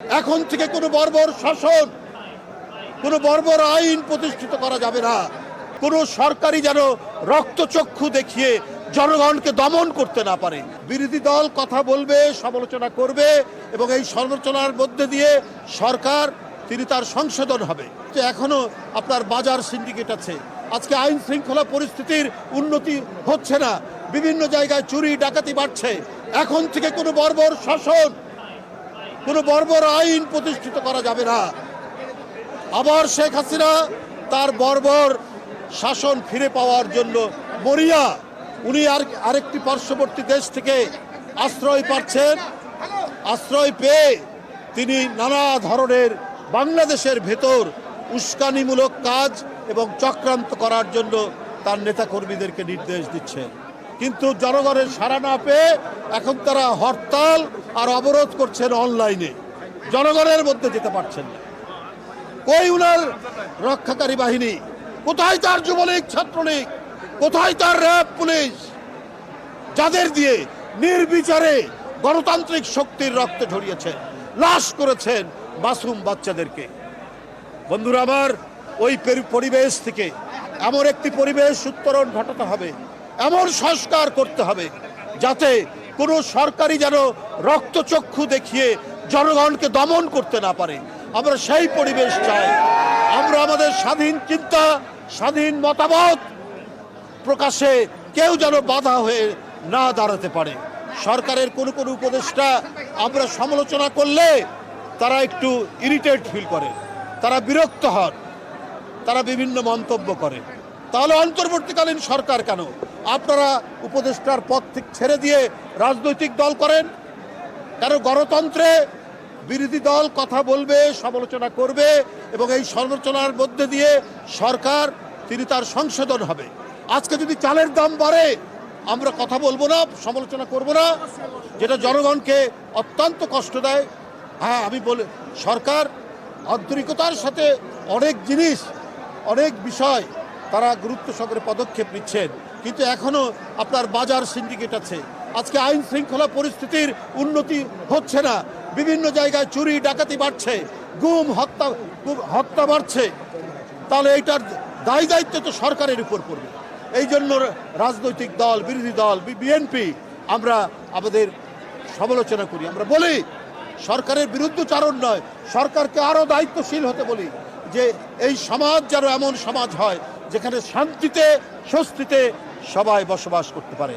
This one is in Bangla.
এখন থেকে কোনো বর্বর শাসন, কোনো বর্বর আইন প্রতিষ্ঠিত করা যাবে না। কোনো সরকারি যেন রক্তচক্ষু দেখিয়ে জনগণকে দমন করতে না পারে। বিরোধী দল কথা বলবে, সমালোচনা করবে এবং এই সমালোচনার মধ্যে দিয়ে সরকার তার সংশোধন হবে। এখনো আপনার বাজার সিন্ডিকেট আছে। আজকে আইন শৃঙ্খলা পরিস্থিতির উন্নতি হচ্ছে না, বিভিন্ন জায়গায় চুরি ডাকাতি বাড়ছে। এখন থেকে কোনো বর্বর শাসন, কোনো বর্বর আইন প্রতিষ্ঠিত করা যাবে না। আবার শেখ হাসিনা তার বর্বর শাসন ফিরে পাওয়ার জন্য মরিয়া। উনি আরেকটি পার্শ্ববর্তী দেশ থেকে আশ্রয় পাচ্ছেন। আশ্রয় পেয়ে তিনি নানা ধরনের বাংলাদেশের ভেতর উস্কানিমূলক কাজ এবং চক্রান্ত করার জন্য তার নেতাকর্মীদেরকে নির্দেশ দিচ্ছেন। কিন্তু জনগণের সাড়া না পেয়ে এখন তারা হরতাল আর অবরোধ করছেন অনলাইনে, জনগণের মধ্যে যেতে পারছেন না। কই উনার রক্ষাকারী বাহিনী? কোথায় তার যুবলীগ, ছাত্রলীগ? কোথায় তার র্যাব, পুলিশ, যাদের দিয়ে নির্বিচারে গণতান্ত্রিক শক্তির রক্ত ঝরিয়েছেন, লাশ করেছেন মাসুম বাচ্চাদেরকে? বন্ধুরা আমার, ওই পরিবেশ থেকে এমন একটি পরিবেশ উত্তরণ ঘটাতে হবে, এমন সংস্কার করতে হবে যাতে কোনো সরকারি যেন রক্তচক্ষু দেখিয়ে জনগণকে দমন করতে না পারে। আমরা সেই পরিবেশ চাই। আমরা আমাদের স্বাধীন চিন্তা, স্বাধীন মতামত প্রকাশে কেউ যেন বাধা হয়ে না দাঁড়াতে পারে। সরকারের কোনো কোনো উপদেষ্টা আমরা সমালোচনা করলে তারা একটু ইরিটেট ফিল করে, তারা বিরক্ত হন, তারা বিভিন্ন মন্তব্য করে। তাহলে অন্তর্বর্তীকালীন সরকার কেন? আপনারা উপদেষ্টার পদ থেকে ছেড়ে দিয়ে রাজনৈতিক দল করেন কেন? গণতন্ত্রে বিরোধী দল কথা বলবে, সমালোচনা করবে এবং এই সমালোচনার মধ্যে দিয়ে সরকার তার সংশোধন হবে। আজকে যদি চালের দাম বাড়ে, আমরা কথা বলবো না, সমালোচনা করব না, যেটা জনগণকে অত্যন্ত কষ্ট দেয়। হ্যাঁ, আমি বলি সরকার আন্তরিকতার সাথে অনেক জিনিস, অনেক বিষয় তারা গুরুত্ব সহকারে পদক্ষেপ নিচ্ছেন, কিন্তু এখনো আপনার বাজার সিন্ডিকেট আছে। আজকে আইন শৃঙ্খলা পরিস্থিতির উন্নতি হচ্ছে না, বিভিন্ন জায়গায় চুরি ডাকাতি বাড়ছে, গুম হত্যা বাড়ছে। তাহলে এইটার দায় দায়িত্ব তো সরকারের উপর পড়বে। এই জন্য রাজনৈতিক দল, বিরোধী দল, বিএনপি আমরা আমাদের সমালোচনা করি। আমরা বলি সরকারের বিরুদ্ধচারণ নয়, সরকারকে আরও দায়িত্বশীল হতে বলি যে এই সমাজ যেন এমন সমাজ হয় যেখানে শান্তিতে স্বস্তিতে সবাই বসবাস করতে পারে।